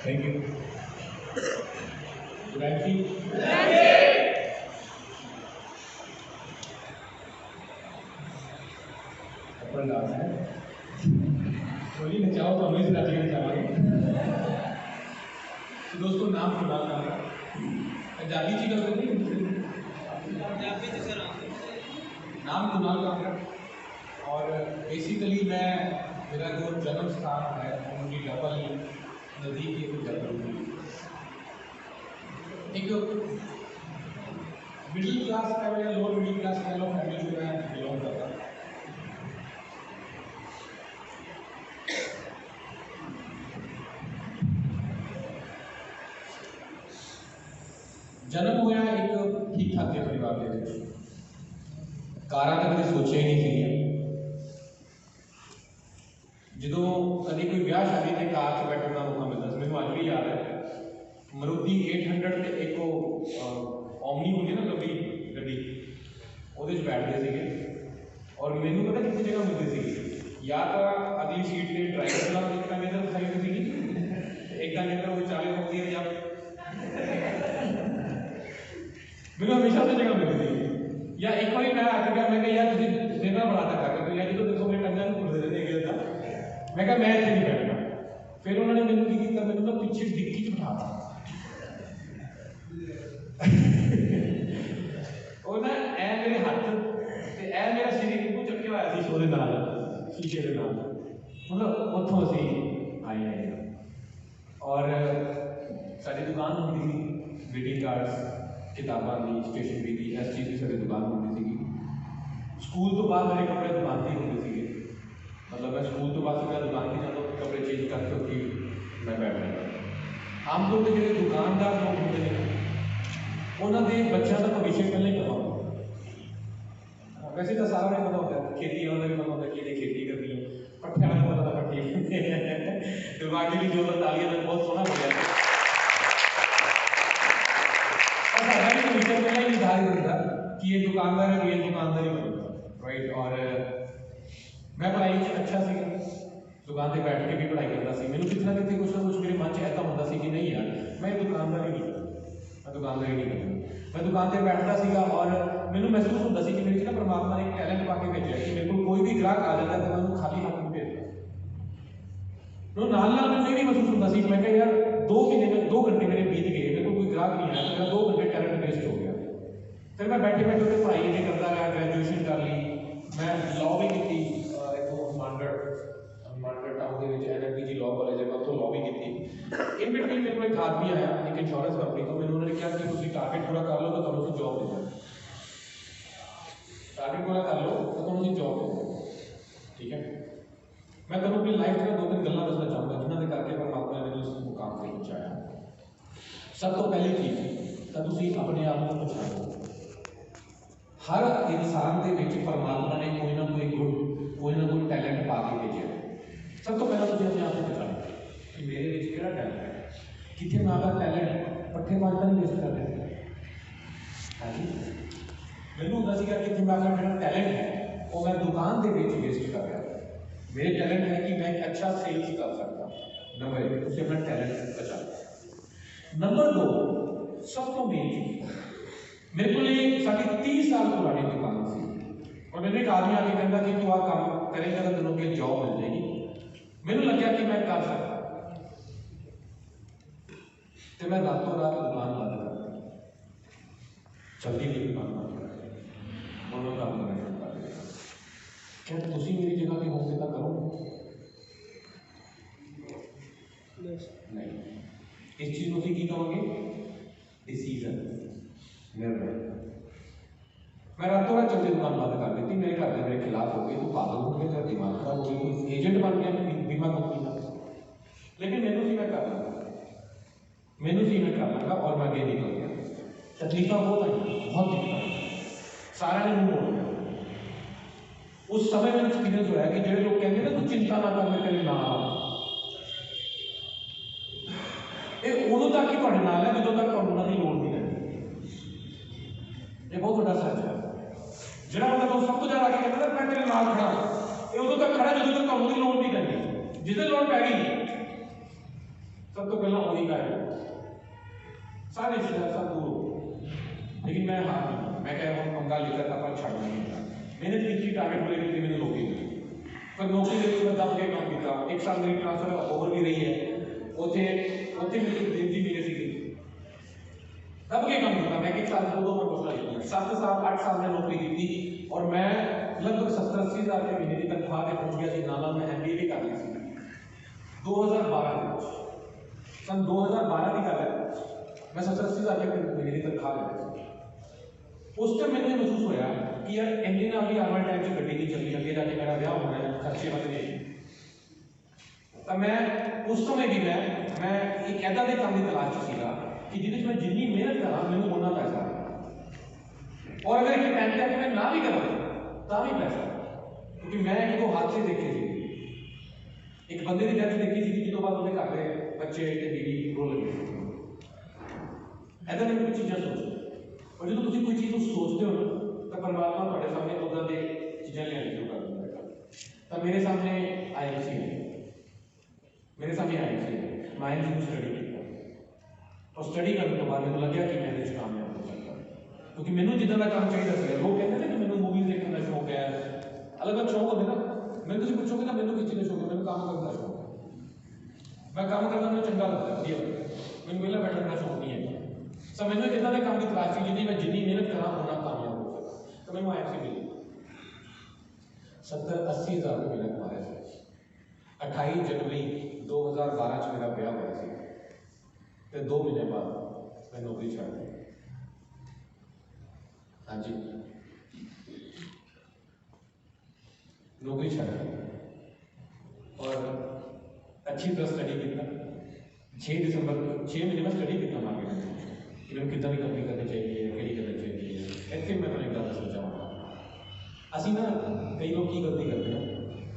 Thank you. गुरांशी अपना नाम है बोली नचाओ तो हमें सुना देना चाहेंगे। तो दोस्तों नाम कुणाल कामरा, पंजाबी जी गल करनी नाम कुणाल कामरा। और बेसिकली मैं मेरा जो जन्म स्थान है उनकी डबल नदी की डबल एक मिडिल क्लास का या लोअर मिडिल क्लास का फैमिली से मैं बिलोंग करता हूँ। जन्म होया एक ठीक ठाक के परिवार के कारा तो कभी सोचा ही नहीं थी। जो कभी कोई ब्याह शादी के कार च बैठने का मौका मिलता मैं अज भी याद है मरुति 800 ते एक ओमनी होंगी ना लंबी गड्डी वो बैठते थे और मैनू पता कितनी जगह मिलती थी या तो अगली सीट से ड्राइवर का एक इधर साइड थी एक इधर वो चाले होती है या मैंने हमेशा से जगह मिलती थी। या एक बार मैं आके गया मैं यार तुझे देना बड़ा था कर यार जो देखो मेरे टंगा नहीं खुल रहे थे मैं कहा मैं इतने नहीं बैठना। फिर उन्होंने मैंने की किया मैंने ना पीछे डिक्की च बिठाता और ना ए मेरे हाथ ते ए मेरा शरीर को चक्के होया सी सोदे नाल शीशे दे नाल मतलब उत्थों असीं आए हैं। और साडी दुकान होंदी सी ग्रीटिंग कार्ड्स किताबां दी स्टेशनरी की इस चीज़ की साडी दुकान होंदी सी। स्कूल तो बाद मेरे कपड़े दुकान से होंगे थे मतलब मैं स्कूल तो बाद मैं दुकान की जाता कपड़े चेंज करके होती मैं बैठ जाता। आमतौर पर जो दुकानदार लोग होंगे हैं उन्होंने बच्चों का भविष्य पहले ही पता होता। वैसे तो सारा नहीं पता होता खेती वाला भी पता होता कि खेती करनी है पट्ठे वाला पता था पट्ठे दिमागी भी जो तालियां में बहुत सोना हो गया भविष्य पहले ही निर्धारित होता कि ये दुकानदार है ये दुकानदार ही बनेगा राइट। और मैं पढ़ाई अच्छा सी दुकान पर बैठ के भी पढ़ाई करता सी मैंने कितना कितने कुछ ना कुछ मेरे मन से ऐसा होता सी कि नहीं यार मैं दुकानदार ही नहीं मैं दुकानदार ही नहीं करना। मैं दुकान पर बैठता सीगा और मैंने महसूस होता सी कि मेरे ना परमात्मा ने एक टैलेंट पा के भेजा कि मेरे को कोई भी ग्राहक आ जाता है तो मैं उन्हें खाली हाथ नहीं भेजता। नाल मैंने भी महसूस होता सी मैं यार 2 महीने में 2 घंटे मेरे बीत गए मेरे को कोई ग्राहक नहीं आया तो मेरा 2 घंटे टैलेंट वेस्ट हो गया। फिर मैं बैठे बैठे उसे पढ़ाई नहीं करता रहा ग्रेजुएशन कर ली मैं लॉ भी की टाउन के NLPG लॉ कॉलेज है तो लॉ भी की इन बिटवीन मेरे को एक आदमी आया एक इंश्योरेंस कंपनी तो मैंने उन्होंने कहा कि तुम टारगेट पूरा कर लो तो तुम्हें जॉब दे दें टारगेट पूरा कर लो तो तुम्हें जॉब दे दें ठीक है। मैं तुम्हें अपनी लाइफ में 2-3 गल्लां दसना चाहूँगा जिन्होंने करके परमात्मा ने मैंने उस मुकाम पर पहुँचाया। सब तो पहली चीज़ तो तुम अपने आप को पछाणो। हर इंसान के विच परमात्मा ने कोई ना कोई गुण कोई ना कोई टैलेंट पा के भेजे। सब तो पहला तुम अपने आप को पछाणो कि मेरे विच किहड़ा टैलेंट है कितने मैं अपना टैलेंट पट्ठे मारता नहीं वेस्ट कर देते हाँ जी मैंने होता कि मैं अपना मेरा टैलेंट है वो मैं दुकान के वेस्ट कर रहा मेरे टैलेंट है कि मैं अच्छा सेल्स कर सकता नंबर 1 उसे अपना टैलेंट बचा। नंबर 2 सब तो मेन चीज मेरे को 30 साल पुरानी दुकान थी और मैंने एक आदमी आके कहता कि तू आ काम करेगा तो तेनों की जॉब मिल जाएगी। मैंने लगा कि मैं कर सकता तो मैं रातों रात दुकान बंद कर दी चलती नहीं दुकान बंद कर दोनों काम करना शुरू कर दिया। क्या तुम मेरी जगह पे होंगे तो करो नहीं इस चीज़ को की कहोगे डिसीजन निर्णय। मैं रातों रात चलती दुकान बंद कर दी मेरे घर में मेरे खिलाफ हो गई तो पागल हो गए तेरा दिमाग खराब हो गई कोई एजेंट बन गया बीमा कंपनी का लेकिन मैनू सी मैं कर लगा और मैं आगे निकल गया। तकलीफा बहुत आई बहुत दिक्कत सारा ने मुंह मोड़ गया। उस समय में एक्सपीरियंस होया कि जो लोग कहते हैं ना कुछ चिंता ना कर मैं तेरे नाल उदों तक ही तुहाडे नाल है जो तक तुहानूं उन्हां दी लोड़ नहीं लगदी। ये बहुत बड़ा सच है जिहड़ा बंदा तो सब तो ज़्यादा आके कहता मैं तेरे नाल खड़ा ये उदों तक खड़ा जो तक तुहानूं दी लोड़ नहीं लगदी जिस दिन लोड़ पै गई सब तो पहला वही का है, सारे रिश्तेदार सब दूर हो, लेकिन मैं हार नहीं, मैं कह रहा हूँ पंगा लेकर अपन छड़ नहीं था। मैंने तीसरी टारगेट को लेकर मैंने नौकरी की, पर नौकरी के लिए दब के काम किया। 1 साल मेरी ट्रांसफर ओवर भी रही है, उथे मेरी जिंदगी मिली सी दब के काम किया। मैं 1 साल 2 में कुछ नहीं किया, 7 साल 8 साल में नौकरी की थी और मैं लगभग 70-80 हज़ार के महीने की तनख्वाह के पहुंच गया थी। नाला में MBA भी कर ली थी 2012 सन 2012 की गल है, मैं 70-80 हज़ार के महीने की तनख्वाह ले रहा था। उस टाइम मैंने महसूस होया कि यार इंने नाल भी आने टाइम से गड्डी नहीं चलनी, अगे जाके मेरा ब्याह होना है, खर्चे बदने। तो मैं उस समय भी मैं एक ऐसा दे काम की तलाश च सीगा कि जिहदे च मैं जिन्नी मेहनत करा मैनूं उन्ना पैसा, और अगर एक टाइम तक मैं ना भी करा तां भी पैसा, क्योंकि मैं एक दो हादसे देखे थे। एक बंदे की डेथ देखी थी जिस बाद उसके घर के बच्चे ते बीवी रो लगे। ऐसा नहीं कोई चीज़ां सोचो, और जो तुम कोई चीज़ सोचते हो ना तो परमात्मा तुम्हारे सामने उदा दे चीज़ां लियानी शुरू कर देगा। तो मेरे सामने IMC है, मेरे सामने IMC है, मैं IMC को स्टडी किया और स्टडी करने के बाद मुझे लगा कि मैं इस काम में हो सकता, क्योंकि मैंने जितना का काम चाहिए था। लोग कहते हैं कि मैंने मूवीज देखने का शौक है, अलग अलग शौक होते ना। मैं तुझे पूछोगे ना मैंने किस चीज़ का शौक है, मैंने काम करने का शौक है। मैं काम करना मुझे चंगा लगता है, बढ़िया लगता है, मैंने वेला बैठने का शौक नहीं है। सब मैंने जितना के काम की तलाश की जिन्नी मैं जिन्नी मेहनत करा उन्ना कामयाब हो सकता। तो मैंने IMC मिली 70-80 हज़ार रुपये मैंने कमाए थे। 28 जनवरी 2012 च मेरा ब्याह हुआ सी ते 2 महीने बाद मैं नौकरी छड़ दी। हाँ जी, नौकरी छड़ दी और अच्छी तरह स्टडी किया। 6 दिसंबर 6 महीने में स्टडी किया मार्केट में कि मैं कितना भी कंपनी करनी चाहिए, केड़ी करनी चाहिए। ऐसे मैं तुम्हें गल दसना चाहूँगा, असी ना कई लोग की गलती करते हैं,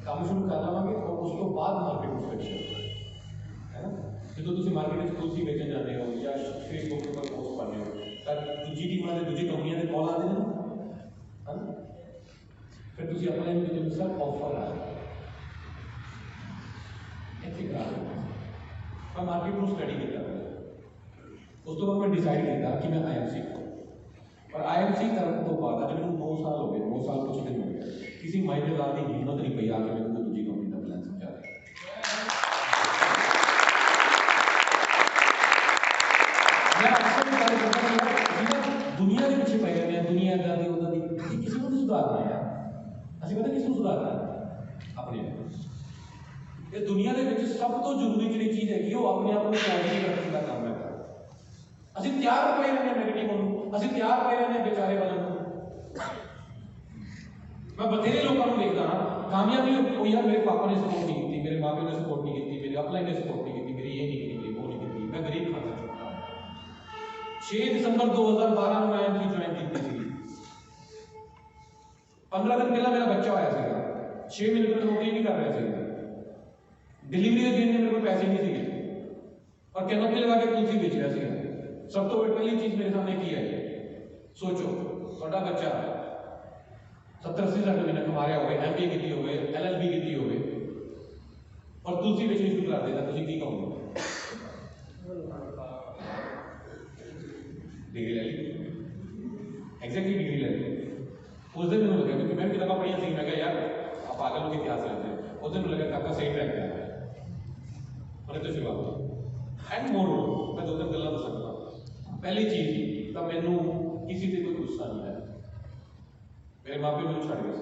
काम शुरू कर लवेंगे और उस तो बाद मार्केट इंस्पेक्शन है ना। जो तुम मार्केट तुलसी बेचन जाते हो या फेसबुक पर पोस्ट पाते हो तो दूजी टीम वाले दूजी कंपनियों के कॉल आते हैं है ना, फिर तुम अपने जो सर ऑफर आ ऐसे करा मैं मार्केट में स्टडी किया। उस तो बाद मैं डिसाइड किया कि मैं IMC करूँ, और IMC करने तो बाद अज मैं 9 साल हो गए, 9 साल कुछ दिन हो गए, किसी माइंडेदार की हिम्मत नहीं पई आके मैंने दूसरी कंपनी का प्लान समझा दिया। मैं अक्सर गल करता दुनिया के पीछे पै रहे हैं, दुनिया इदा दी उदा दी, किसी को नहीं सुधारना है। असं पता किस सुधारना है अपने ये दुनिया के सब तो जरूरी जी चीज़ है वो अपने आप को पॉजिटिव रखने का काम है। असं तैयार पे रहने नेगेटिव होने, असं तैयार पे रहने बेचारे बनने को। मैं बथेरे लोगों को देखता हाँ कामयाबी हुई है, मेरे पापा ने सपोर्ट नहीं की, मेरे माँ प्यो ने सपोर्ट नहीं की, मेरे अपलाइन ने सपोर्ट नहीं की, मेरी ये नहीं की, मेरी वो नहीं की, मैं गरीब खाता चुका। 6 दिसंबर 2012 में IMC ज्वाइन की थी। 15 दिन पहला मेरा बच्चा आया था, 6 महीने तक नौकरी नहीं कर रहे थे, डिलीवरी के दिन मेरे को पैसे नहीं थे और कैनोपी लगा के तुलसी बेच रहा था। सब तो पहली चीज मेरे सामने की है, सोचो छोटा बच्चा 70-80 हज़ार महीने कमाया हो, MBA की हो, LLB की हो और तुलसी बेचनी शुरू कर देता, तुम की कहोगे? डिग्री ले ली, एग्जैक्टली डिग्री ले ली। उस दिन मैंने लगा क्योंकि मैं किताबा पढ़ी थी, मैं यार आप पागल लोग इतिहास लेते हैं। उस दिन लगा काका सही ट्रैक पे है और तो शुरुआत एंड मोर मैं 2-3 गल्लां दस सकता। पहली चीज तो मैनू किसी से कोई गुस्सा नहीं है, मेरे माँ प्यो मैंने छड़ गए,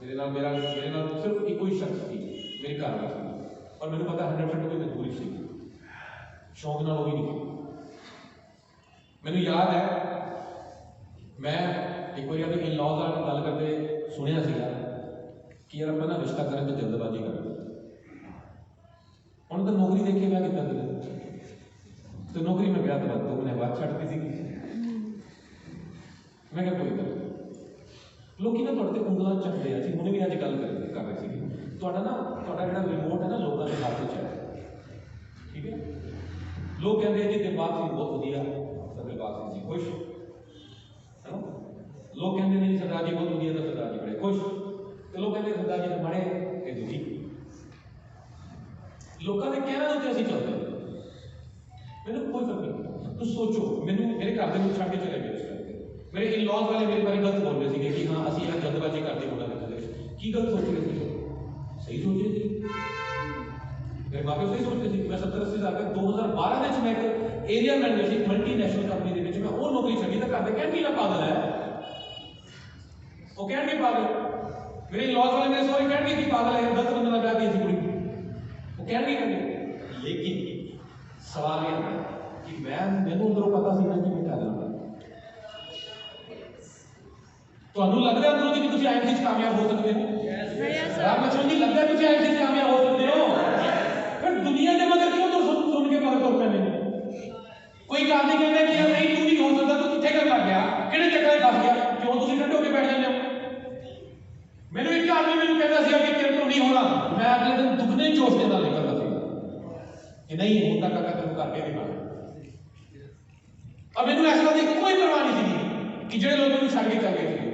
मेरे नाल सिर्फ एक ही शख्स थी मेरी घर वाली थी और मैंने पता 100% कोई मजबूरी थी, शौक नाल भी नहीं। मैनू याद है मैं एक बार अपने इन-लॉज नाल गल करते सुनिया सीगा कि यार अपना रिश्ता करें तो जल्दबाजी करें, उन्होंने तो नौकरी देखी मैं कितना दिल तो नौकरी में गया तो 2 महीने बाद छड़ती सी। मैं क्या कोई गल लोग ना थोड़े उंगलों चकते हैं, मुझे भी अज गल कर रहे थे जो रिमोट है ना लोगों के हाथ में है, ठीक है। लोग कहते हैं जी दिलबाग सिंह बहुत वधिया, तो दिलबाग सिंह जी खुश है ना। लोग कहते हैं जी सरदार जी बहुत वधिया, तो सरदार जी बड़े खुश, तो लोग कहते सरदार जी माड़े ये दुखी। लोगों के कहना उत्ते असीं चलते मैंने कोई फर्क नहीं पड़ा। तो सोचो मैंने मेरे घर के छड़ के चले गए उस टाइम पे मेरे इन लॉज वाले मेरे बारे गलत बोल रहे थे कि हाँ असं यार जल्दबाजी करते होना की गलत सोच रहे थे सही सोच रहे थे मेरे माँ सही सोच रहे थे मैं 70-80 साल का 2012 में मैं एरिया मैनेजर मल्टीनेशनल कंपनी के मैं वो नौकरी छड़ी तो घर कहन की ना पागल है वो कहन के पागल मेरे लॉज वाले मेरे सॉरी कहन की पागल है गलत बंदा लगा दी थी कुड़ी वो कहन की करनी लेकिन सवाल ये है कि मैं मैंने अंदरों पता सी कि मैं क्या करना ਤੁਹਾਨੂੰ ਲੱਗਦਾ ਅੰਦਰੋਂ ਕਿ ਤੁਸੀਂ ਆਈਐਲਟੀਐਸ 'ਚ ਕਾਮਯਾਬ ਹੋ ਸਕਦੇ ਹੋ ਰਾਮ ਲక్ష్మణ ਜੀ ਲੱਗਦਾ ਤੁਸੀਂ ਆਈਐਲਟੀਐਸ 'ਚ ਕਾਮਯਾਬ ਹੋ ਸਕਦੇ ਹੋ ਫਿਰ ਦੁਨੀਆ ਦੇ ਮਗਰ ਕਿਉਂ ਤੋਂ ਸੁਣ ਕੇ ਮਗਰ ਤੁਰ ਪੈਂਦੇ ਨੇ ਕੋਈ ਗੱਲ ਨਹੀਂ ਕਹਿੰਦਾ ਕਿ ਯਾਰ ਨਹੀਂ ਤੂੰ ਨਹੀਂ ਹੋ ਸਕਦਾ ਤੂੰ ਕਿੱਥੇ ਕਰ ਲੱਗ ਗਿਆ ਕਿਹੜੇ ਚੱਕਰਾਂ 'ਚ ਫਸ ਗਿਆ ਕਿਉਂ ਤੁਸੀਂ ਠੰਡੇ ਹੋ ਕੇ ਬੈਠ ਜਾਂਦੇ ਹੋ ਮੈਨੂੰ ਇੱਕ ਆਦਮੀ ਮੈਨੂੰ ਕਹਿੰਦਾ ਸੀ ਕਿ ਤੇਰੇ ਤੋਂ ਨਹੀਂ ਹੋਣਾ ਮੈਂ ਅਗਲੇ ਦਿਨ ਦੁੱਗਣੇ ਜੋਸ਼ ਦੇ ਨਾਲ ਨਿਕਲਦਾ ਸੀ ਕਿ ਨਹੀਂ ਹੁੰਦਾ ਕਾਕਾ ਤੈਨੂੰ ਕਰਕੇ ਦਿਖਾਣਾ अब मैंने ऐसा की कोई परवाह नहीं थी कि जो लोग छड़ के चल गए थे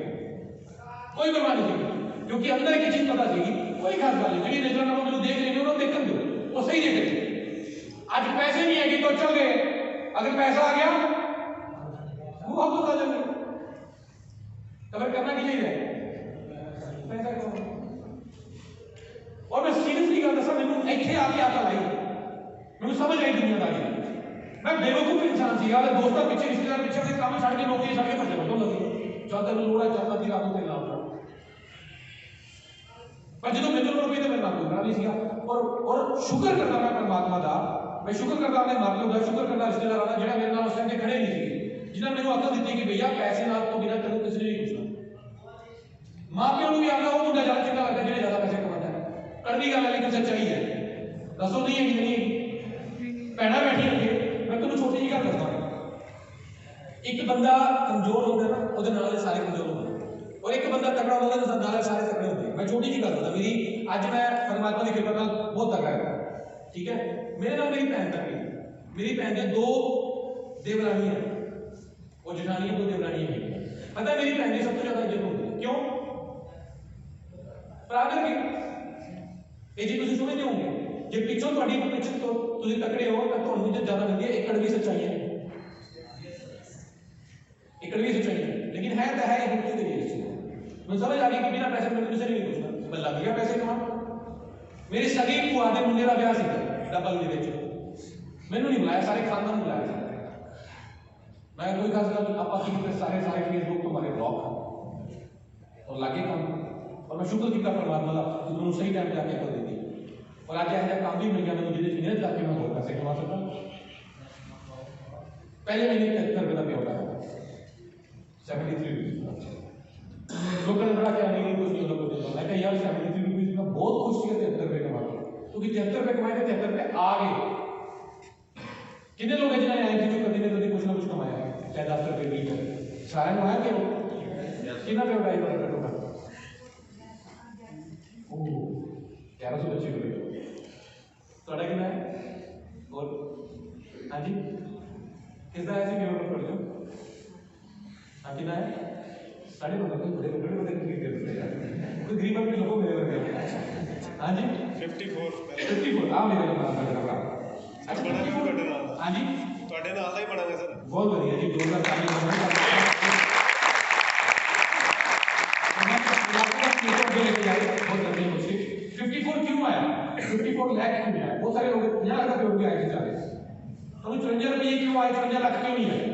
कोई परवाह नहीं थी क्योंकि अंदर एक चीज पता थी कोई खास बात नहीं जी नजर ना मैंने देख रहे उन्होंने देखन दो वो सही देख रहे आज पैसे नहीं है कि तो चल गए अगर पैसा आ गया वो आप बता देंगे तो फिर करना की चाहिए पैसा और मैं सीरियसली गल दसा मैंने इतने आके आता लाई मैंने समझ आई दुनियादारी मैं बेवकूफ इंसान सी यार दोस्तों पीछे रिश्तेदार पीछे अपने काम छड़ के नौकरी छड़ के भजन बटो लगी जब तक लोड़ा चलता थी रातों के नाम पर जो मैंने लोग भी तो मैं नाम गुजरा नहीं सिया और शुक्र करता मैं परमात्मा दा मैं शुक्र करता अपने मापियों का शुक्र करता रिश्तेदारों का जेड़ा मेरे नाल उस टाइम ते खड़े नहीं थे जिन्होंने मेनू अकल दी कि भैया पैसे नाल तो बिना तेनू किसी ने नहीं पूछना मापियों को भी आना वो मुंडा ज्यादा चंगा लगता जेड़ा ज्यादा पैसे कमाता है कड़वी गल है लेकिन सच्चाई है दसो नहीं है कि नहीं भैणा बैठी रखे मैं तुम्हें छोटी जी गल दसदा एक बंदा कमजोर होता है ना ਉਹਦੇ ਨਾਲ ਸਾਰੇ कमजोर होंगे और एक बंदा तगड़ा होता है नाल सारे तगड़े होंगे मैं छोटी जी गल दसदा मेरी आज मैं परमात्मा की कृपा नाल बहुत तगड़ा है ठीक है मेरे नाल मेरी भैन तगड़ी मेरी भैन दे दो देवरानी है और जठानी दो देवरानी है पता है मेरी भैन की सब तो ज्यादा इज्जत होती है क्यों बराबर की ये जी तुम समझते होंगे जे पिछों थोड़ी पिछ तो तुम तकड़े हो तो ਤੁਹਾਨੂੰ इज्जत ज्यादा मिलती है एक कड़वी सच्चाई है एक कड़वी सच्चाई है लेकिन है तो है ये मुक्ति के लिए मैं समझ आ गई कि बिना पैसे मैंने किसी नहीं पूछना मैं लग गया पैसे कमा मेरी सगी भूआ के मुंडे का ब्याह सी डबल दे विच मैनू नहीं बुलाया सारे खानदान बुलाया मैं कोई खास गल आप सारे फेसबुक तो हमारे ब्लॉक और लागे काम और मैं शुक्र किया परमात्मा का कि मैंने सही टाइम जाके अकल दी और आज ऐसा काम भी मिल गया मैं जिसे मेहनत करके मैं और पैसे कमा सकता पहले महीने 73 रुपये का पे होता है 73 लोगों ने बड़ा क्या नहीं कुछ नहीं होता कुछ मैं कहा यार 73 रुपीज में बहुत खुश थी 73 रुपये कमा के क्योंकि 73 रुपये कमाए थे 73 रुपये आ गए कितने लोग हैं जिन्होंने आई थी जो कभी न कभी कुछ ना कुछ कमाया चाहे 10 रुपये 20 रुपये सारे कमाया क्यों कितना पे उठाई पर टोटल 1100 बच्चे को थोड़ा कितना है और हाँ जी किसका ऐसे पेपर पढ़ लो हाँ कितना है 12.5 बड़े बड़े बड़े कोई गरीब के लोगों मेरे वर्ग हाँ जी 54 हाँ मेरे हाँ जी ਤੁਹਾਡੇ ਨਾਲ ਦਾ ਹੀ ਬਣਾਂਗੇ ਸਰ बहुत बढ़िया जी 54 क्यों आया 54 लाख क्यों आया बहुत सारे लोग 50 लाख रुपये हो गए आए बेचारे तो 54 रुपये क्यों आए 54 लाख क्यों नहीं आए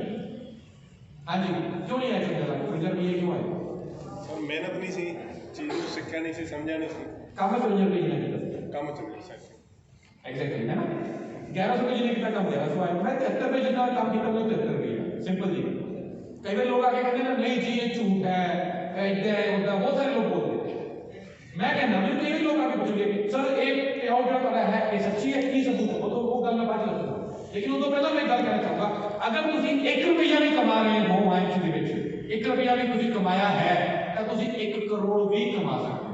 हाँ जी क्यों नहीं आए 54 लाख 54 रुपये क्यों आए ਸਰ ਮਿਹਨਤ ਨਹੀਂ ਸੀ ਚੀਜ਼ ਨੂੰ ਸਿੱਖਿਆ ਨਹੀਂ ਸੀ ਸਮਝਿਆ ਨਹੀਂ ਸੀ काम में 54 रुपये नहीं ਕੰਮ ਚ ਨਹੀਂ ਸਰ एग्जैक्टली है ना 1100 रुपये जिन्हें कितना कम 1100 आए मैं 73 रुपये जितना काम किया मैं 73 रुपये सिंपल जी कई बार लोग आके कहते हैं ना नहीं जी ये झूठ है इधर है उधर बहुत सारे लोग बोलते हैं मैं कहना मैं कई बार लोग आके पूछेंगे सर एक प्योर जो पता है ये सच्ची है की सबूत है वो तो गल मैं बाद में दसूंगा लेकिन वो तो पहला मैं गल कहना चाहूंगा अगर तुम 1 रुपया भी कमा रहे हो आइएलटीएस ਦੇ ਵਿੱਚ 1 रुपया भी ਤੁਸੀਂ ਕਮਾਇਆ ਹੈ ਤਾਂ ਤੁਸੀਂ 1 ਕਰੋੜ ਵੀ ਕਮਾ ਸਕਦੇ ਹੋ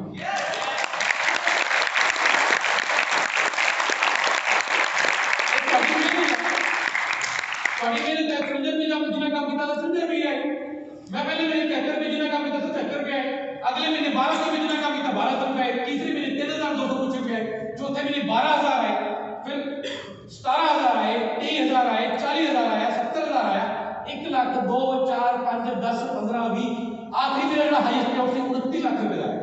पानी मेरे 73 में जब जिन्हें काम किया था 70 रुपये आए मैं पहले मेरे 73 रुपये जिन्हें काम किया था 70 रुपये आए अगले महीने 1200 में जिन्हें काम किया 1200 रुपये आए तीसरे महीने 3200 कुछ रुपये आए चौथे महीने 12000 आए फिर 17000 आए 23000 आए तक 2 4 5 10 15 20 आखिरी मेरा हाईएस्ट पे आउट से 29 लाख रुपए का है।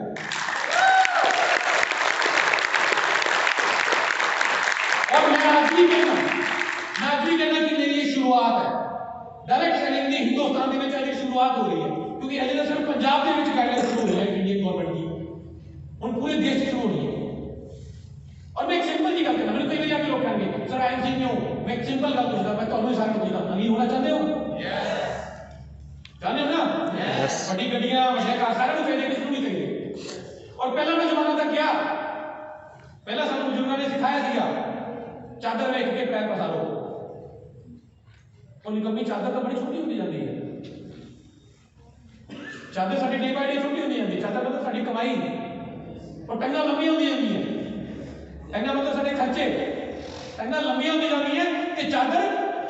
और मैं आज भी कहना कि मेरी ये शुरुआत है। डायरेक्ट सेलिंग की हिंदुस्तान में मेरी शुरुआत हो रही है, क्योंकि अजय सिर्फ पंजाब के गाइडलाइन शुरू हुई है इंडियन गवर्नमेंट की, उन पूरे देश से शुरू हो रही है। और मैं एक सिंपल जी गल करना, मैंने कई बार लोग कहेंगे सर आईएमसी क्यों, मैं एक सिंपल गल पूछता, मैं तो सारे पूछता, अमीर होना चाहते हो? चाहते हो ना? बड़ी गड्डियां वैसे कार सारे को चाहिए, किसको नहीं चाहिए। और पहला का जमाना था क्या, पहला सब बुजुर्गों ने सिखाया दिया चादर में एक पैर पसारो, और निकम्मी चादर तो बड़ी छोटी होती जाती है। चादर साड़ी डे बाय डे छोटी होती जाती है, चादर मतलब साड़ी कमाई और टंगा लंबी होती जाती है, टंगा मतलब साढ़े खर्चे, टंगा लंबी होती जाती है कि चादर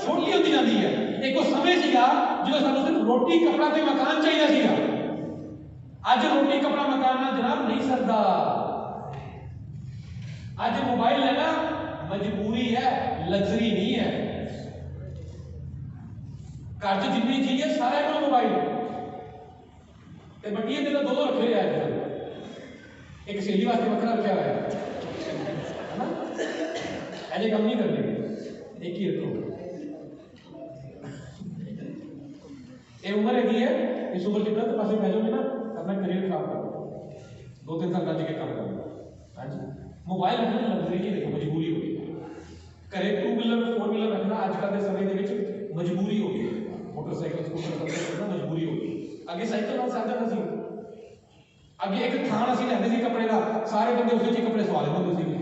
छोटी होती जाती है। एक वो समय सीगा जो सानू सिर्फ रोटी कपड़ा ते मकान चाहिए सीगा, आज रोटी कपड़ा मकान ना जनाब नहीं सरदा। आज मोबाइल लेना मजबूरी है, लग्जरी नहीं है। घर च जितनी चीज है सारे को मोबाइल ते बटिए ने दो रखे हुए हैं, एक सहेली वास्ते वखरा रखा हुआ है ना, ऐसे काम नहीं करने, एक ही रखो। ये उम्र है इस उम्र के पास पै जाओगे ना, अपना करियर खराब कर दो, 2-3 साल राज्य के काम कर। हाँ जी, मोबाइल रखना लग्जरी नहीं रखो, मजबूरी हो गई। घरे 2 व्हीलर 4 व्हीलर रखना आजकल के समय के मजबूरी हो गई, मोटरसाइकिल स्कूटर रखना मजबूरी हो गई। अगे साइकिल नाल चल जाता सी, अगे एक थान असीं लैंदे सी कपड़े का, सारे बंदे उस कपड़े सवा लेंदे हुंदे सी।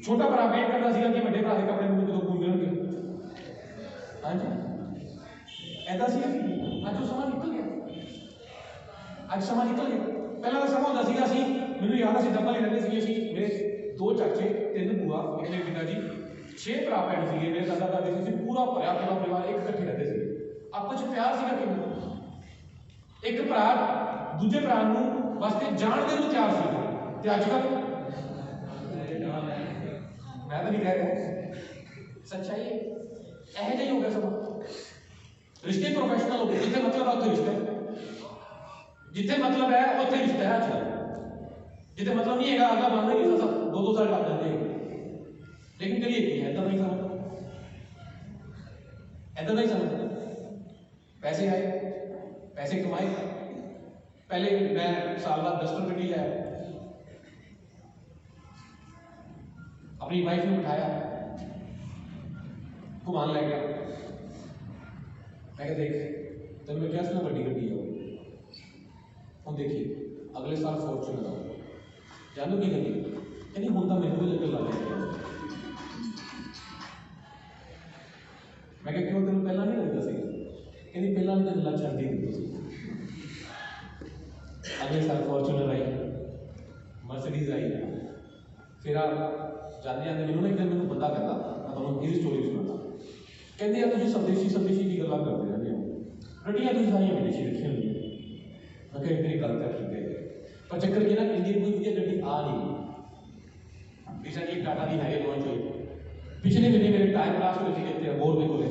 छोटा भरा वेट करता सीगा कि बड़े भरा के कपड़े मुझे कदों पूरे मिलणगे। हाँ जी, ऐसा सी अज वो समा निकल गया, अज समा निकल गया। पहला का समा होंदा सीगा, असीं मैनूं याद असीं डब्बल ही रहंदे सीगे, असीं मेरे 2 चाचे 3 बुआ एक मेरे पिता जी 6 भरा भैन सीगे, मेरे दादा दादी सी, पूरा भरिया पूरा परिवार एक इकट्ठे रहंदे सी। आपस में प्यार सीगा कि एक भरा दूजे भरा नूं वास्ते जान दे नूं तैयार सी। ते अजकल मैं तो नहीं कह रहा, सच्चाई है, ऐसे ही हो गया सब। रिश्ते प्रोफेशनल हो गए, जिथे मतलब है उत्थे रिश्ता है, जिथे मतलब है उत्थे रिश्ता है। अच्छा जिथे मतलब नहीं है आगा बनना ही 2-2 साल लग जाते हैं, लेकिन करिए कि ऐसा नहीं समझ, ऐसा नहीं समझ। पैसे आए, पैसे कमाए, पहले मैं साल बाद 10 रुपये नहीं लाया, अपनी वाइफ ने उठाया घुमान ले गया, मैं देख तेन मैं क्या सुना बड़ी गड्डी है, हम देखिए अगले साल फॉर्चूनर आओ, जानो की गड्डी कहनी हूं तो मैंने लेकर ला दिया। मैं क्यों तेन पहला नहीं लगता सी, कहनी पहला भी तेन लग चलती थी। अगले साल फॉर्चूनर आई, मर्सिडीज आई, फिर आप जाते जाते मैंने ना एक दिन मैंने बंदा कहता, मैं तुहानूं ये स्टोरी सुनाता, कहते यार तुसीं स्वदेशी की गल्लां करदे रहंदे हो, गड्डियां तुसीं सारियां विदेशी रखियां होईयां। मैं कहा तेरी गल तां ठीक है, पर चक्कर ये ना इंडियन कोई वधिया गड्डी आ नहीं। रिसेंटली टाटा की हैरियर लॉन्च हुई, पिछले महीने मेरे टायर ब्लास्ट हुए थे अबोहर के कोले,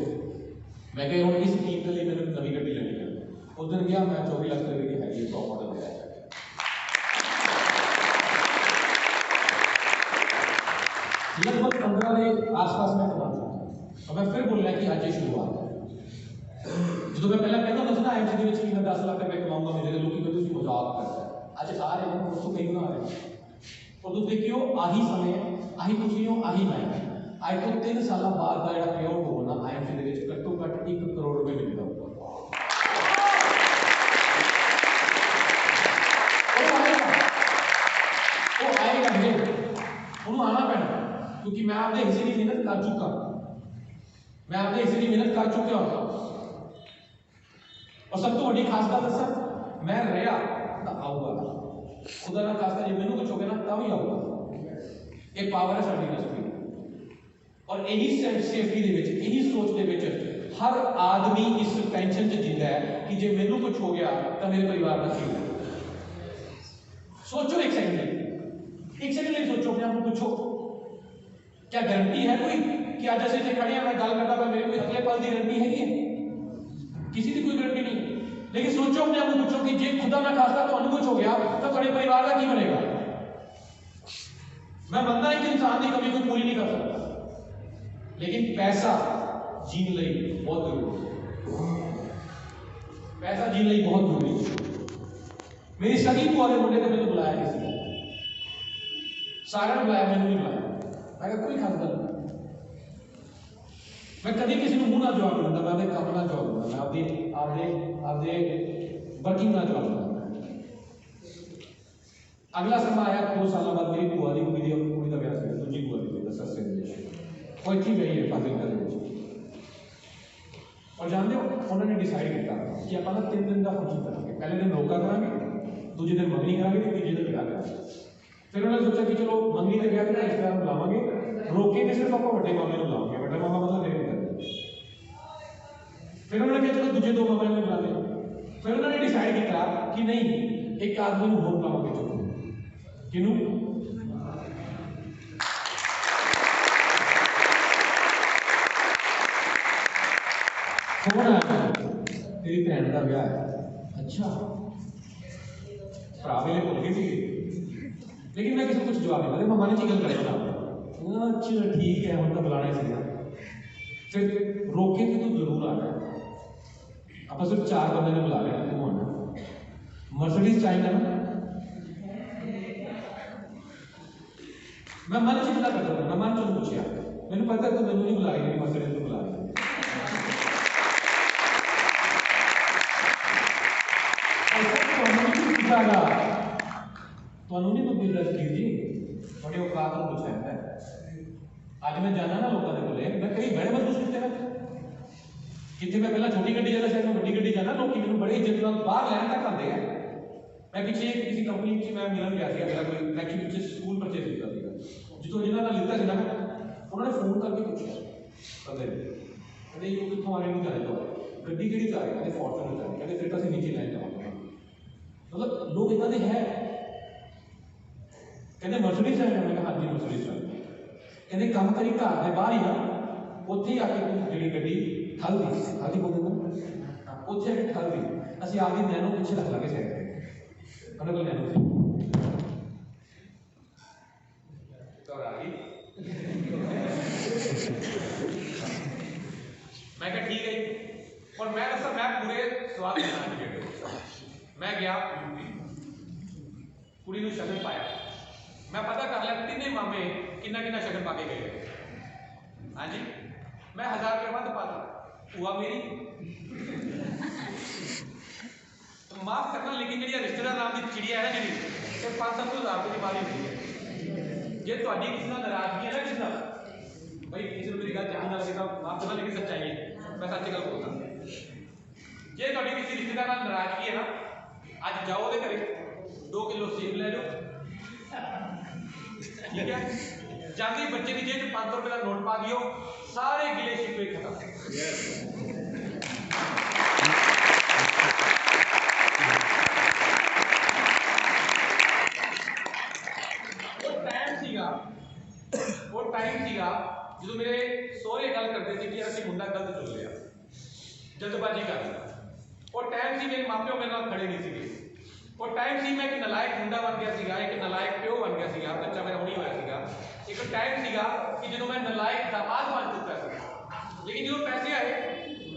मैं कहा हुण इस टीम के लिए मैंने नवी गड्डी लैनी है। उस दिन गया मैं 24 लाख रुपये की हैरियर टॉप मॉडल लिया, लगभग 15 के आसपास में कमा चुका। और मैं फिर बोल रहा कि आज ये शुरुआत है। जो मैं पहले कहता था ना आईएमसी के मैं 10 लाख रुपये कमाऊंगा, मेरे लोग कहते उसकी मजाक करता है, आज आ रहे हैं उसको कहीं ना आ रहे हैं। और तुम देखियो आही समय आही खुशियों आही मैं आज तो 3 साल बाद का जो पे आउट होना आईएमसी के घट्टो घट्ट 1 करोड़ रुपये मिलेगा। वो आएगा मुझे उन्होंने आना पैना, क्योंकि मैं आपने हिस्से की मेहनत कर चुका, मैं आपने हिस्से की मेहनत कर चुका। और सब तो बड़ी खास बात है सर, मैं रहा तो आऊगा, खुदा ना खास जो मैनू कुछ हो गया ना तब ही आऊगा। एक पावर है साडी इंडस्ट्री और यही सेफ्टी दे विच, यही सोच दे विच हर आदमी इस टेंशन च जींदा है कि जे मैनू कुछ हो गया तो मेरे परिवार का की होगा। सोचो एक सेकंड लिए सोचो, अपने आप को पूछो क्या गारंटी है कोई कि आज ऐसे खड़े हैं मैं गल करता मेरे कोई अगले पल की गारंटी हैगी किसी की कोई गारंटी नहीं। लेकिन सोचो, अपने आप को पूछो कि जे खुदा ना खास्ता तो कुछ हो गया तो थोड़े परिवार का की बनेगा। मैं मानता है कि इंसान की कमी को पूरी नहीं कर सकता, लेकिन पैसा जीने लिए बहुत जरूरी है। पैसा जीने लिए बहुत जरूरी है। मेरी सगी बुआ के मुंडे ने मैंने बुलाया, किसी ने सारा ने बुलाया, मैंने नहीं बुलाया। मैं कहा कोई खास गल नहीं, मैं कभी किसी को मुंह ना जवाब नहीं देता, मैं काम ना जवाब दूंगा, मैं आपदे वर्किंग ना जवाब दूंगा। अगला समा आया 2 साल बाद मेरी बुआ की कुड़ी का ब्याह से दूजी बुआ की 10 से वो इतनी गई है फाजिलका दे। और जानते हो उन्होंने डिसाइड किया कि आप 3 दिन का फंक्शन करेंगे। पहले दिन रोका करेंगे, दूसरे दिन मंगनी करांगे, तीसरे दिन ब्याह करेंगे। फिर उन्होंने सोचा कि चलो मंगनी के ब्याह के रिश्तेदार बुलावांगे, रोके के सिर्फ आप बड़े मामे बुलाओगे, बड़ा मामा मतलब मेरे घर। फिर उन्होंने कहा चलो दूसरे 2 मामे ने बुला लें। फिर उन्होंने डिसाइड किया कि नहीं, एक आदमी को होम बुलाओगे, चलो किनू फोन आया, तेरी भैन का ब्याह है। अच्छा, भरा वेले भुल गई थी, लेकिन मैं किसी को कुछ जवाब नहीं दिया। मम्मा ने चिकन करना, अच्छा ठीक है हम तो बुलाना ही सीगा। फिर रोके थे तो जरूर आ गया। आप सिर्फ 4 बंदे ने बुला लिया, तुम आना। मर्सिडीज चाहिए ना, मैं मन चिंता करता था, मैं मन चुन पूछा, मैंने पता तो मैंने नहीं बुलाई, मेरी मर्सिडीज को बुला लिया। नहीं कोई दस जी थोड़े औकात को पूछा है। आज मैं जाना ना लोगों के बोले, मैं कहीं बड़े महसूस किते मैं कितने, मैं पहला छोटी गड्डी जाना, शायद मैं बड़ी गड्डी जाना, लोग मैंने बड़े इज्जत नाल बाहर लैन तक आते हैं। मैं पीछे किसी कंपनी में मैं मिलन गया था, मेरा कोई मैं एक्चुअली स्कूल परचेज किया था, जितों जिन्होंने लिखा था ना, उन्होंने फोन करके पूछा बंदे कहते ये कितों आ रहे नहीं जाने तो गड्डी केड़ी जा रही, कहते फॉर्च्यूनर जा रही, कहते फिर तो नीचे लैन जावांगे। मतलब लोग इतना दे है, कहते मर्सिडीज है, मैंने कहा हाँ जी मर्सिडीज है। कहते काम करी घर के बाहर ही ना, उत्थे ही आके जी गड्डी ठल दी, हाँ जी बोलते ना, उत्थे आके ठल दी। असं आपकी नैनो पीछे रख लागे साइड पर, उन्होंने को नैनो मैं कहा ठीक है। और मैं दसा मैं पूरे स्वाद मैं गया कुड़ी को शगन पाया, मैं पता कर लिया 3 मामे किन्ना शगन पा के गए। हाँ जी, मैं 1000 रुपये वध पाता हुआ मेरी तो माफ करना, लेकिन जी रिश्तेदार नाम की चिड़िया है ना जी, 500 हज़ार रुपये की मारी होती है। जे थोड़ी किसी का नाराजगी है ना, किसी का भाई किसी को मेरी गल चंगी ना लगे तो माफ करना, लेकिन सच्चाई है, मैं सच्ची गल बोलता। जे थोड़ी किसी रिश्तेदार नाराजगी है ना, अज जाओ दे घरे 2 किलो सेब ले लो, ठीक है, जाके बच्चे की जेब 500 रुपये का नोट पा दियो, सारे गिले शिकवे खत्म। वो टाइम सीगा जो मेरे सोहरे गल करते थे कि असं मुंडा गलत चुन लिया, जल्दबाजी कर दी। और टाइम सी मेरे मापिओ मेरे नाल खड़े नहीं थे। और टाइम सी मैं एक नलायक मुंडा बन गया सीगा, एक नलायक प्यो बन गया सीगा, बच्चा मेरा हुणी होया सीगा। एक टाइम सीगा कि जो मैं नलायक दामाद बन चुका था, लेकिन जो पैसे आए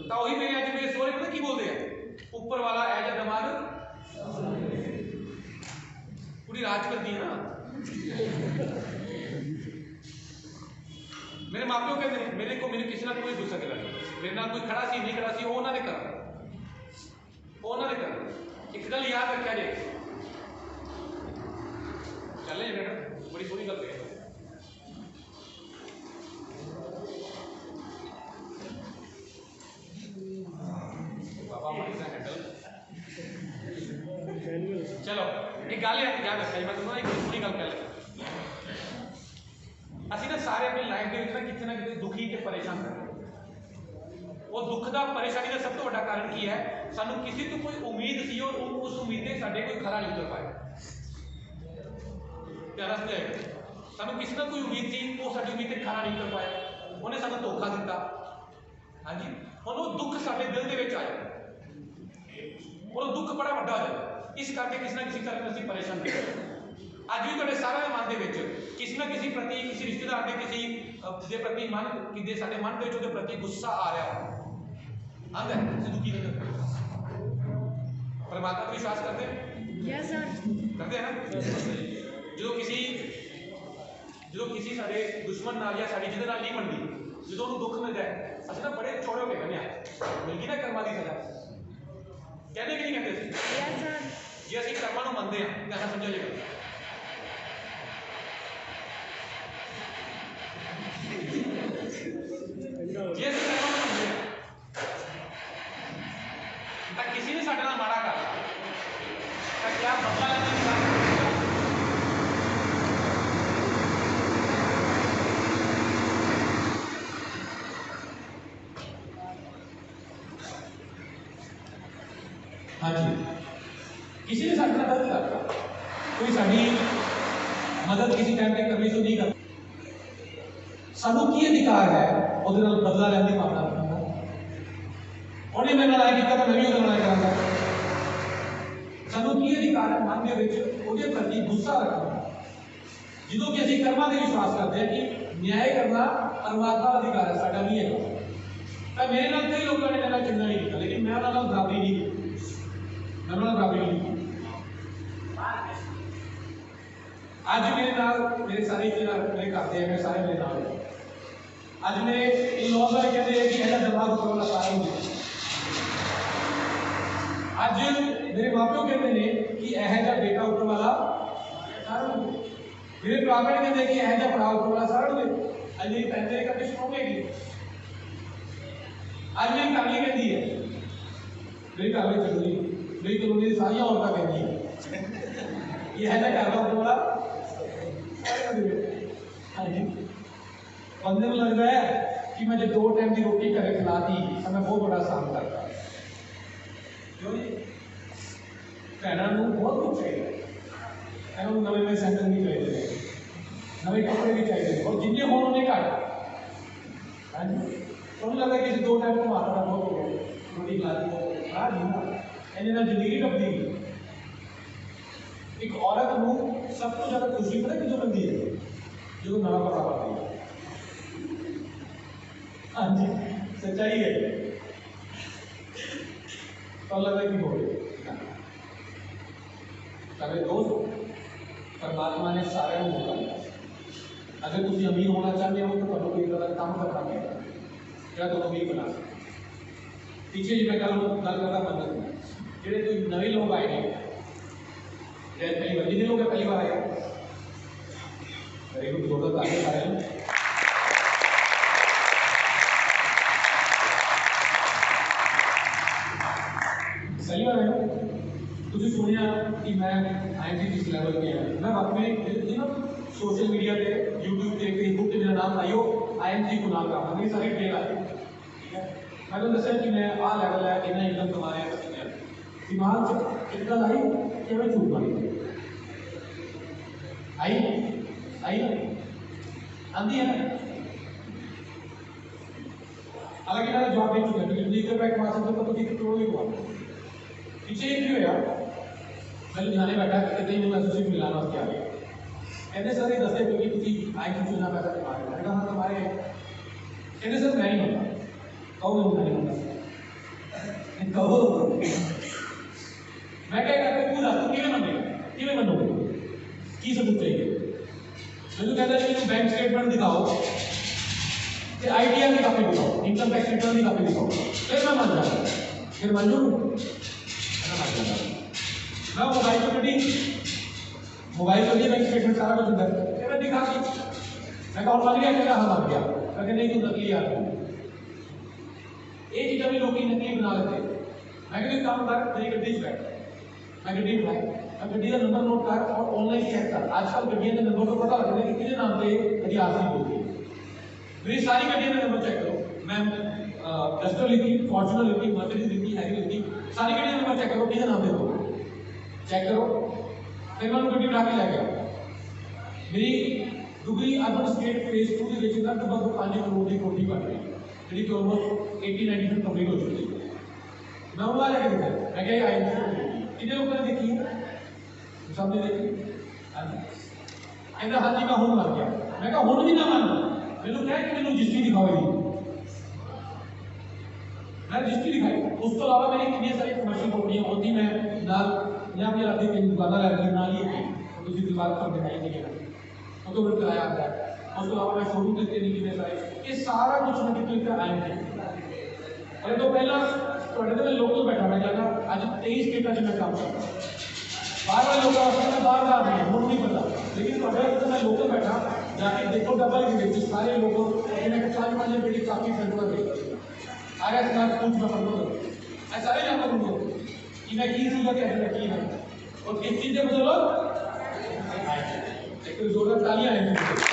तो वही मेरे अज मेरे सोहरे पता की बोलते हैं, ऊपर वाला एज अ दामाद पूरी राज करती है ना। मेरे मापिओ कहते मेरे को मेरे किसी ना कोई गुस्सा गिला नहीं, मेरे नाल कोई खड़ा सी नहीं खड़ा सी, वो उन्होंने कर एक गल याद रखा जे चले बेटा, बड़ी सोहनी गल है। बाबा मारी का हैंडल चलो एक गल याद रखा, मैं तुम्हें एक सोहनी गल कह लगा। ਅਸੀਂ ना सारे अपनी लाइफ के कितने ना कितने दुखी ते परेशान रहते। वो दुख का परेशानी का सब तो बड़ा कारण की है, सानू किसी तो कोई उम्मीद सी और उस उम्मीदे साडे कोई खरा नहीं उतर पाया। प्यारा समझाएगा, सानू किसी का कोई उम्मीद थी, वो साडी उम्मीद खरा नहीं उतर पाया, उन्हें सानू धोखा दिता। हाँ जी, हुण वो दुख साडे दिल दे विच आया, ਉਹਦਾ ਦੁੱਖ ਬੜਾ ਵੱਡਾ ਹੋ ਜਾਂਦਾ। ਇਸ ਕਰਕੇ ਕਿਸੇ ਨਾ ਕਿਸੇ ਤਰ੍ਹਾਂ ਅਸੀਂ ਪਰੇਸ਼ਾਨ ਨਹੀਂ ਅੱਜ ਵੀ ਤੁਹਾਡੇ ਸਾਰਿਆਂ ਦੇ ਮਨ ਦੇ ਵਿੱਚ ਕਿਸੇ ਨਾ ਕਿਸੇ ਪ੍ਰਤੀ, ਕਿਸੇ ਰਿਸ਼ਤੇਦਾਰ ਦੇ ਕਿਸੇ ਦੇ ਪ੍ਰਤੀ ਮਨ ਕਿਤੇ ਸਾਡੇ ਮਨ ਦੇ ਵਿੱਚ ਉਹਦੇ ਪ੍ਰਤੀ ਗੁੱਸਾ ਆ ਰਿਹਾ ਆਂਦਾ ਹੈ, ਅਸੀਂ ਦੁਖੀ ਨਹੀਂ ਕਰਦੇ। ਪਰਮਾਤਮਾ ਤੇ ਵਿਸ਼ਵਾਸ ਕਰਦੇ Yes, sir. ਕਰਦੇ ਆ ਨਾ। ਜਦੋਂ ਕਿਸੇ ਸਾਡੇ ਦੁਸ਼ਮਣ ਨਾਲ ਜਾਂ ਸਾਡੀ ਜਿਹਦੇ ਨਾਲ ਨਹੀਂ ਬਣਦੀ, ਜਦੋਂ ਉਹਨੂੰ ਦੁੱਖ ਮਿਲਦਾ ਹੈ, ਅਸੀਂ ਨਾ ਬੜੇ ਚੌੜੇ ਹੋ ਕੇ ਕਹਿੰਦੇ ਆ ਮਿਲ ਗਈ ਨਾ ਕਰਮਾਂ ਦੀ ਸਜ਼ਾ। ਕਹਿੰਦੇ ਕਿ ਨਹੀਂ ਕਹਿੰਦੇ ਸੀ? Yes, sir. ਜੇ ਅਸੀਂ ਕਰਮਾਂ ਨੂੰ ਮੰਨਦੇ ਹਾਂ ਤਾਂ ਐਸਾ ਸਮਝਿਆ ਜਾਏਗਾ। ਜੇ ਅਸੀਂ ਕਰਮਾਂ ਨੂੰ ਮੰਨਦੇ ਹਾਂ ਤਾਂ ਕਿਸੇ ਨੇ ਸਾਡੇ ਨਾਲ ਮਾੜਾ ਕਰਤਾ ਤਾਂ ਕਿਆ ਬਦਲਾ ਲੈਣਾ ਇਨਸਾਨ हाँ जी किसी ने साथ गलत करता कोई साड़ी मदद किसी टाइम पे करनी तो नहीं करता सानू की अधिकार है ਉਹਦੇ ਨਾਲ ਬਦਲਾ ਲੈਣ ਦੀ ਭਾਵਨਾ ਰੱਖਣਾ। ਉਹਨੇ ਮੇਰੇ ਨਾਲ ਆਇਆ ਕੀਤਾ ਤਾਂ ਮੈਂ ਵੀ ਉਹਦੇ ਨਾਲ ਆਇਆ ਕਰਾਂਗਾ। ਸਾਨੂੰ ਕੀ ਅਧਿਕਾਰ ਹੈ ਮਨ ਦੇ ਵਿੱਚ ਉਹਦੇ ਪ੍ਰਤੀ ਗੁੱਸਾ ਰੱਖਣਾ। ਜਦੋਂ ਕਿ ਅਸੀਂ ਕਰਮਾਂ ਦੇ ਵਿਸ਼ਵਾਸ ਕਰਦੇ ਹਾਂ ਕਿ ਨਿਆਂ ਕਰਨਾ ਪਰਮਾਤਮਾ ਦਾ ਅਧਿਕਾਰ ਹੈ, ਸਾਡਾ ਨਹੀਂ ਹੈ। ਤਾਂ ਮੇਰੇ ਨਾਲ ਕਈ ਲੋਕਾਂ ਨੇ ਮੇਰਾ ਚੰਗਾ ਨਹੀਂ ਕੀਤਾ, ਲੇਕਿਨ ਮੈਂ ਉਹਨਾਂ ਨਾਲ ਬਰਾਬਰੀ ਨਹੀਂ ਕੀਤੀ। ਮੈਂ ਉਹਨਾਂ ਨਾਲ ਬਰਾਬਰੀ ਨਹੀਂ ਕੀਤੀ। ਅੱਜ ਮੇਰੇ ਨਾਲ ਮੇਰੇ ਸਾਰੇ ਮੇਰੇ ਘਰ ਦੇ ਮੇਰੇ ਸਾਰੇ ਮੇਰੇ ਨਾਲ ਅੱਜ ਮੇਰੇ ਇਨ-ਲॉज ਵਾਲੇ ਕਹਿੰਦੇ ਕਿ ਇਹਦਾ ਦਿਮਾਗ ਉੱਪਰ ਵਾਲਾ ਸਾਰਾ ਹੀ ਅੱਜ ਮੇਰੇ ਮਾਪਿਓ ਕਹਿੰਦੇ ਨੇ ਕਿ ਇਹ ਜਿਹਾ ਬੇਟਾ ਉੱਪਰ ਵਾਲਾ ਸਾਰਾ ਹੀ ਮੇਰੇ ਭਰਾ ਕਹਿੰਦੇ ਕਿ ਇਹ ਜਿਹਾ ਭਰਾ ਉੱਪਰ ਵਾਲਾ ਸਾਰਾ ਹੀ ਅੱਜ ਮੇਰੀ ਭੈਣ ਦੇ ਕੰਡੀਸ਼ਨ ਹੋਵੇਗੀ। ਅੱਜ ਮੇਰੀ ਕਾਲੀ ਕਹਿੰਦੀ ਹੈ ਮੇਰੀ ਘਰ ਵਿੱਚ ਚੱਲਦੀ ਮੇਰੀ ਕਲੋਨੀ ਦੀ ਸਾਰੀਆਂ ਔਰਤਾਂ ਕਹਿੰਦੀਆਂ ਕਿ ਇਹ ਜਿਹਾ ਘਰ ਦਾ ਉੱਪਰ ਵਾਲਾ ਹਾਂਜੀ बंदे को लग रहा है कि मैं जब 2 टाइम की रोटी घर खिलाती तो मैं बहुत बड़ा काम करता। क्यों जी भैनों को बहुत कुछ चाहिए, इन्होंने नवे नवे सैंडल भी चाहिए, नवे कपड़े भी चाहिए और जिन्हें हो उन्हें घट। हाँ जी उन्हें लगता है कि 2 टाइम को मारना बहुत हो गया रोटी खिलाती हाँ जी ना इन्हें जिंदगी टपदी। एक औरत को सब तो ज़्यादा खुशी पता कि जो लगती है जो नवा कपड़ा पाती है। हाँ जी सच्चाई है तो लगा कि हो सारे दोस्त परमात्मा ने सारे मौका दिया। अगर तुम अमीर होना चाहते हो तो तुम्हें कोई गलत काम करना पड़ेगा क्या तुम अमीर बना सकते। पीछे जी मैं गल करता मदद जेडे कोई नवे लोग आए हैं पहली बार जितने लोग पहली बार आए वेरी गुड जोरदार ताली सारे सही बात है। तुझे सुनिया कि मैं IMC किस लेवल पे है मैं अपने ना सोशल मीडिया पे यूट्यूब पे फेसबुक पे मेरा नाम आयो IMC को नाम रहा मेरी सारी ट्रेल आई ठीक है। मैं तो दसा कि मैं आ लेवल है इतना इनकम कमा रहे हैं दिमाग से इतना आई कि मैं चूक मारी आई आंधी है ना हालांकि मैंने जवाब दे चुका है कि पैक कमा सकते तो किसी करोड़ ही कमा पीछे एक भी होया मैं लुधियाने बैठा कहते ही मैं एसोसिएट मिलाना उसके आगे कहते सर ये दसते क्योंकि तुम आई की चुना पैसा कमा रहे मैंने कहा कमाए कहते सर मैं नहीं बनता कहो मैं नहीं बनता कहो मैं क्या कहता हूँ पूरा तुम किमें बनेगा किमें बनोगे की सबूत चाहिए मैं तो कहता है कि बैंक स्टेटमेंट दिखाओ ITR की कापी दिखाओ इनकम टैक्स रिटर्न की कापी दिखाओ फिर मैं मान जाऊँगा फिर मंजूर मैं मोबाइल पर बैंक स्टेटमेंट सारा कुछ अंदर मैं दिखा दी मैं कौन मान गया क्या हाँ मान गया मैं नहीं तू नकली आदमी ये चीज़ें भी लोग नकली बना लेते मैं कहती काम कर तेरी गड्डी बैठ मैं गड्डी बनाई मैं गड्डी का नंबर नोट कर और ऑनलाइन चेक कर आजकल गड्डियों के नंबर को पता लगता है कि किसी नाम पे गड्डी आती होगी मेरी सारी गड्डियों का नंबर चेक करो मैं डस्टर लिखी फॉर्चुनर लिखी मर्सिडीज लिखी हैरी लिखी सारी गड्डियों का नंबर चेक करो किसी नाम पे हो चेक करो फिर मैं गड्डी उठा के लै गया मेरी दुगरी अर्बन स्टेट फेज 2 के लगभग 5 करोड़ की कोठी बन गई जी कि ऑलमोस्ट 80-90% कंप्लीट हो चुकी है मैं वो आया कि मैं क्या आई कितने लोगों ने देखी है, सबने देखी? हाँ जी, कहता हाँ जी मैं हूँ मर गया। मैं कहा हूँ भी ना मन मैंने क्या कि मैंने रजिस्ट्री दिखाई, मैं रजिस्ट्री दिखाई। उसके अलावा मेरी कितनी सारी कमर्शियल प्रॉपर्टियां होती, मैं नाल यहाँ पे आती कई दुकाना लैती ना ही किसी दीवार पर दिखाई नहीं है तो फिर किराया आता है। उसके अलावा मैं शोरूम देते नहीं कितने सारे, ये सारा कुछ मैं कितने आए थे। और तो पहला थोड़े तो मैं लोकल बैठा मैं लगा आज 23 स्टेटा में काम करता बाहर लोग मैं बाहर जा रहे हैं मुझे नहीं पता, लेकिन तो मैं लोकल बैठा जाके देखो डबल के देखो सारे लोगों सारी पाँच बेटी काफी सेंटर देख आगे पूछ मैं पढ़ सारे यहाँ पर उनको कि मैं की सीखा क्या की है और किस चीज़ से बदलो एक जोरदार तालियां आएंगी।